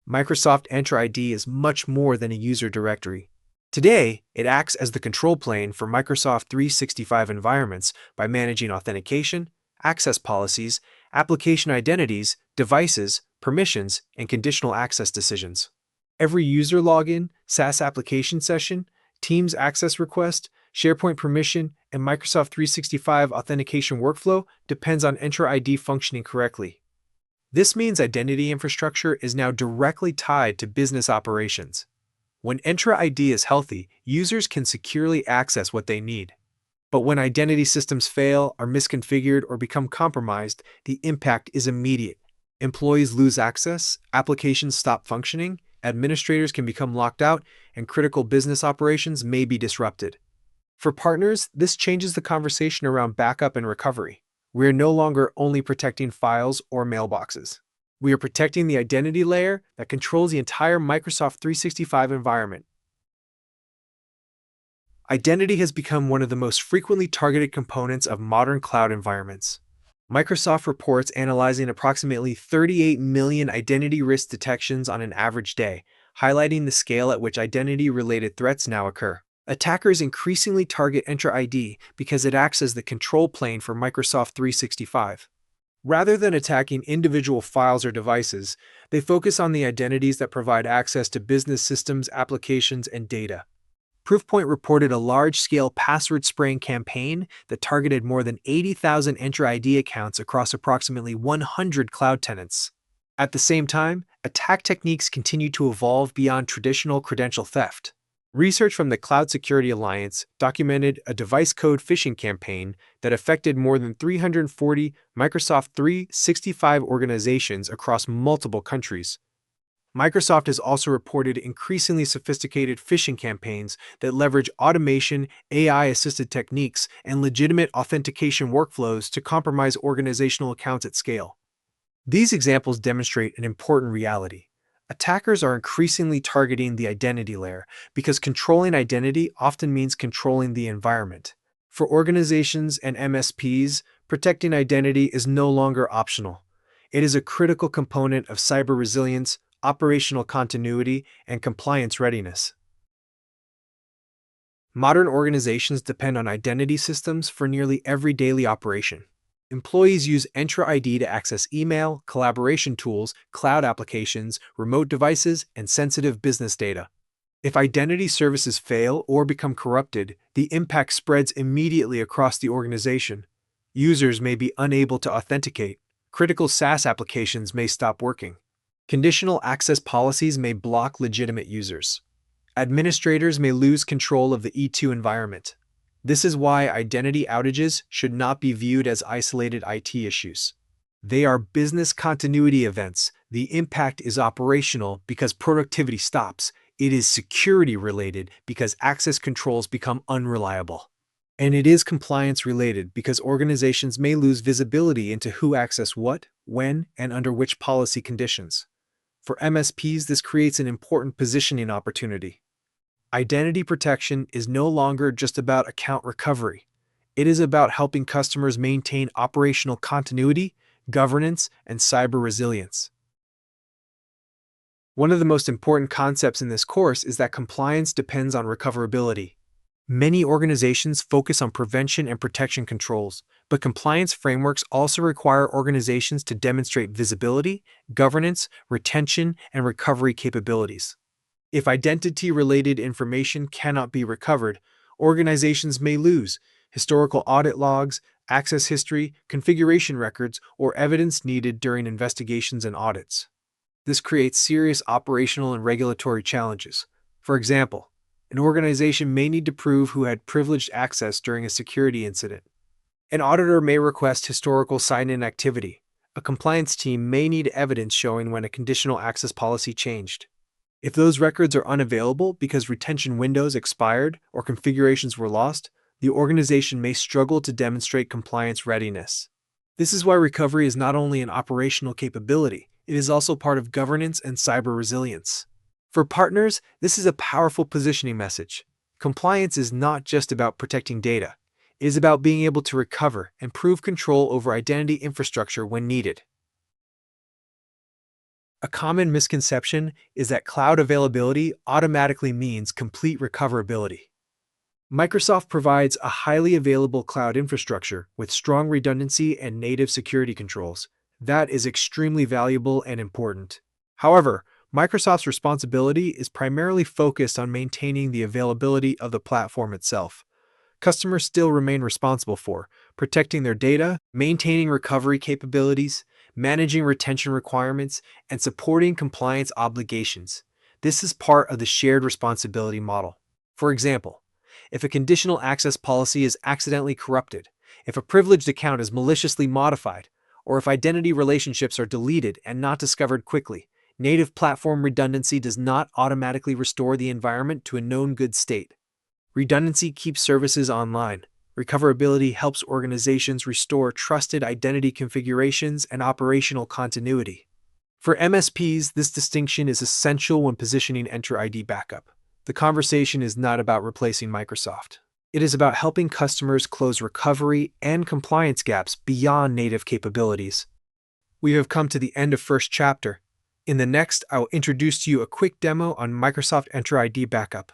Microsoft Entra ID is much more than a user directory. Today, it acts as the control plane for Microsoft 365 environments by managing authentication, access policies, application identities, devices, permissions, and conditional access decisions. Every user login, SaaS application session, Teams access request, SharePoint permission, and Microsoft 365 authentication workflow depends on Entra ID functioning correctly. This means identity infrastructure is now directly tied to business operations. When Entra ID is healthy, users can securely access what they need. But when identity systems fail, are misconfigured, or become compromised, the impact is immediate. Employees lose access, applications stop functioning, administrators can become locked out, and critical business operations may be disrupted. For partners, this changes the conversation around backup and recovery. We are no longer only protecting files or mailboxes. We are protecting the identity layer that controls the entire Microsoft 365 environment. Identity has become one of the most frequently targeted components of modern cloud environments. Microsoft reports analyzing approximately 38 million identity risk detections on an average day, highlighting the scale at which identity-related threats now occur. Attackers increasingly target Entra ID because it acts as the control plane for Microsoft 365. Rather than attacking individual files or devices, they focus on the identities that provide access to business systems, applications, and data. Proofpoint reported a large-scale password spraying campaign that targeted more than 80,000 Entra ID accounts across approximately 100 cloud tenants. At the same time, attack techniques continue to evolve beyond traditional credential theft. Research from the Cloud Security Alliance documented a device code phishing campaign that affected more than 340 Microsoft 365 organizations across multiple countries. Microsoft has also reported increasingly sophisticated phishing campaigns that leverage automation, AI-assisted techniques, and legitimate authentication workflows to compromise organizational accounts at scale. These examples demonstrate an important reality. Attackers are increasingly targeting the identity layer because controlling identity often means controlling the environment. For organizations and MSPs, protecting identity is no longer optional. It is a critical component of cyber resilience, operational continuity, and compliance readiness. Modern organizations depend on identity systems for nearly every daily operation. Employees use Entra ID to access email, collaboration tools, cloud applications, remote devices, and sensitive business data. If identity services fail or become corrupted, the impact spreads immediately across the organization. Users may be unable to authenticate. Critical SaaS applications may stop working. Conditional access policies may block legitimate users. Administrators may lose control of the E2 environment. This is why identity outages should not be viewed as isolated IT issues. They are business continuity events. The impact is operational because productivity stops. It is security-related because access controls become unreliable. And it is compliance-related because organizations may lose visibility into who access what, when, and under which policy conditions. For MSPs, this creates an important positioning opportunity. Identity protection is no longer just about account recovery. It is about helping customers maintain operational continuity, governance, and cyber resilience. One of the most important concepts in this course is that compliance depends on recoverability. Many organizations focus on prevention and protection controls, but compliance frameworks also require organizations to demonstrate visibility, governance, retention, and recovery capabilities. If identity-related information cannot be recovered, organizations may lose historical audit logs, access history, configuration records, or evidence needed during investigations and audits. This creates serious operational and regulatory challenges. For example, an organization may need to prove who had privileged access during a security incident. An auditor may request historical sign-in activity. A compliance team may need evidence showing when a conditional access policy changed. If those records are unavailable because retention windows expired or configurations were lost, the organization may struggle to demonstrate compliance readiness. This is why recovery is not only an operational capability, it is also part of governance and cyber resilience. For partners, this is a powerful positioning message. Compliance is not just about protecting data. It is about being able to recover and prove control over identity infrastructure when needed. A common misconception is that cloud availability automatically means complete recoverability. Microsoft provides a highly available cloud infrastructure with strong redundancy and native security controls. That is extremely valuable and important. However, Microsoft's responsibility is primarily focused on maintaining the availability of the platform itself. Customers still remain responsible for protecting their data, maintaining recovery capabilities, managing retention requirements, and supporting compliance obligations. This is part of the shared responsibility model. For example, if a conditional access policy is accidentally corrupted, if a privileged account is maliciously modified, or if identity relationships are deleted and not discovered quickly, native platform redundancy does not automatically restore the environment to a known good state. Redundancy keeps services online. Recoverability helps organizations restore trusted identity configurations and operational continuity. For MSPs, this distinction is essential when positioning Entra ID backup. The conversation is not about replacing Microsoft. It is about helping customers close recovery and compliance gaps beyond native capabilities. We have come to the end of first chapter. In the next, I will introduce to you a quick demo on Microsoft Entra ID backup.